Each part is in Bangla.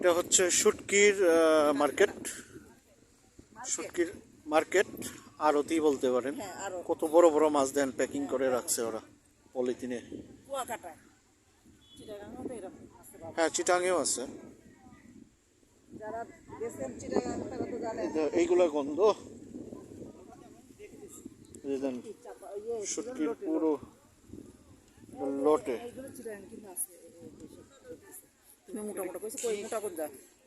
এটা হচ্ছে শুটকির মার্কেট, শুটকির মার্কেট আড়তি বলতে পারেন। কত বড় বড় মাছ দেন প্যাকিং করে রাখছে ওরা পলিথিনে। হ্যাঁ, চিটাঙেও আছে। এইগুলা গন্ধ শুটকির পুরো লটে। মোটা মোটা কইছে, কই মোটা কোন যা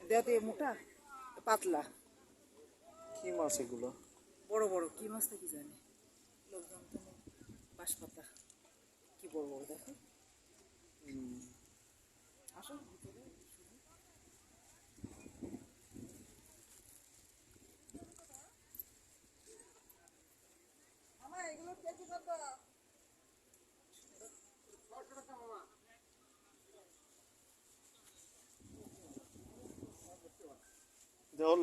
দেও তো মোটা পাতলা কি মাছ এগুলো? বড় বড় কি মাছ তা কি জানি, লোকজন তো বাঁশ পাতা কি বড় বড় দেখো। আসো ভিতরে মামা এগুলো কেজি কত? 600 টাকা মামা।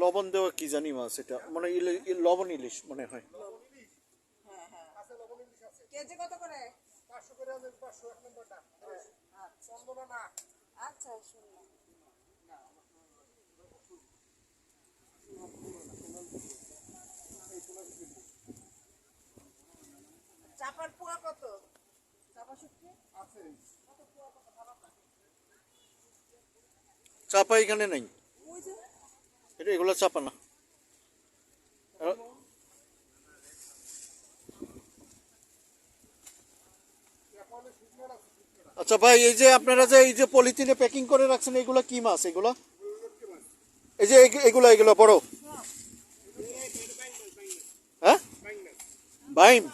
লবণ দেওয়া কি জানি মাছ, এটা মানে লবণ ইলিশ মনে হয়। হ্যাঁ হ্যাঁ আছে, লবণ ইলিশ আছে। কেজি কত করে? 500 করে আছে, 500 এক নম্বরটা। আচ্ছা চন্দনা না, আচ্ছা শুনলাম। চাপার পোয়া কত? চাপা শুটকি আছে কত পোয়া কত খারাপ না? চাপা এখানে নাই, ওই যে এটা এগুলো চাপা না। আচ্ছা ভাই, এই যে আপনারা যে এই যে পলিথিনে প্যাকিং করে রাখছেন, এগুলো কি মাছ? এগুলো এই যে এগুলো এগুলো বড়, হ্যাঁ বাইম।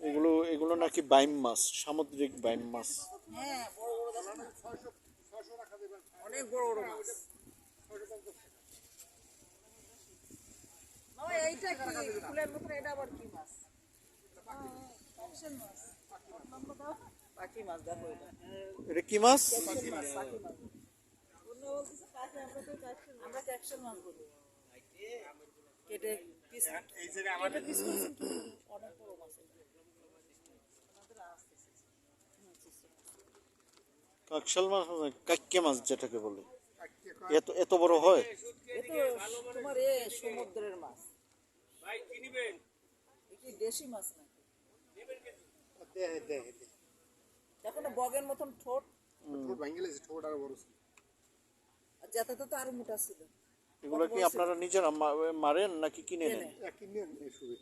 এগুলো এগুলো নাকি বাইম মাছ, সামুদ্রিক বাইম মাছ। হ্যাঁ বড় বড় দেখো না, 600 টাকা দেবেন, অনেক বড় বড় মাছ। 650 টাকা। মামা এইটা কি ফুলের মতো? এটা আবার কি মাছ? ক্যাপশন মাছ। পাখি মাছ দেখো, এটা কি মাছ? পাখি মাছ, পাখি মাছ। অন্য বলতেছে পাখি, আমরা তো ক্যাপশন, আমরা ক্যাপশন মাছ বলি। কেটে পিস, এই যে আমাদের পিস করছেন কি অনেক বড় মাছ। আমাদের আসছে কাকশাল মাছ, কাক্কে মাছ যেটাকে বলে, এত এত বড় হয়? এতো তোমার সমুদ্রের মাছ ভাই, কি নিবেন? কি দেশি মাছ নাকি? দেখো না বগের মতন ঠোঁট, ঠোঁট ভাঙে গেছে, ঠোঁট আর বড় ছিল, আর যেটাতে তো আরো মোটা ছিল। এগুলো কি আপনারা নিজেরা মারেন নাকি কিনে নেন? কিনে নেন শুধু।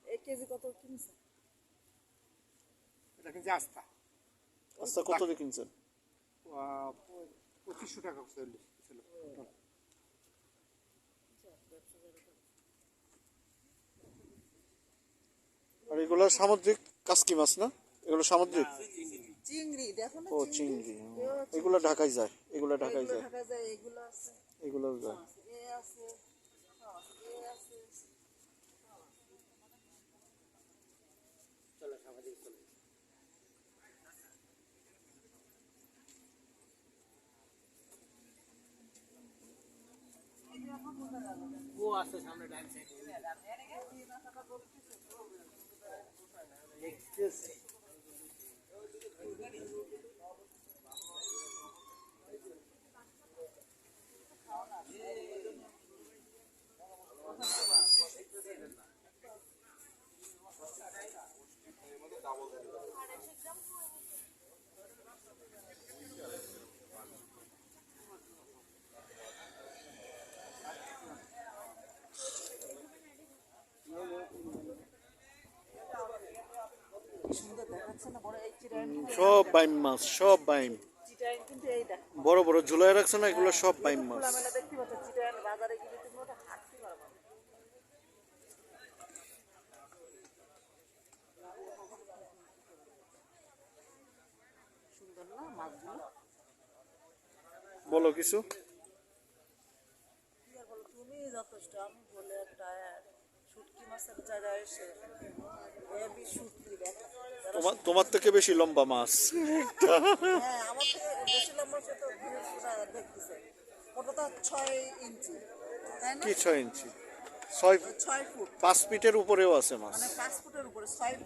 1 কেজি কত কিনছেন? এটা কিনছে আস্তা। আস্তা কত দিয়ে কিনছেন? 2500 টাকা ছিল। আর এগুলো সামুদ্রিক কাসকি মাছ না? এগুলো সামুদ্রিক চিংড়ি, দেখো না ও চিংড়ি। এগুলো ঢাকায় যায়, এগুলো ঢাকায় যায়, ঢাকা যায়, এগুলো আছে, এগুলো যায়। এ আছে, এ আছে। চলো সামাজিক চলো। ও আছে সামনে ডান সাইডে। সব বাইম মাছ, সব বাইম, বড় বড় ঝুলায় রাখছে না, এগুলো সব বাইম মাছ। বলো কিছু। যথেষ্ট। আমি বলে একটা শুটকি মাছের জায়গায় এসে এবি শুটকি দেখা। তোমার থেকে বেশি লম্বা মাছ। হ্যাঁ, আমার থেকে বেশি লম্বা সে তো দেখতেছে। ওটা তো 6 ইঞ্চি, তাই না? কি 6 ইঞ্চি? 6 6 ফুট, 5 ফিটের উপরেও আছে মাছ। মানে 5 ফুটের উপরে 6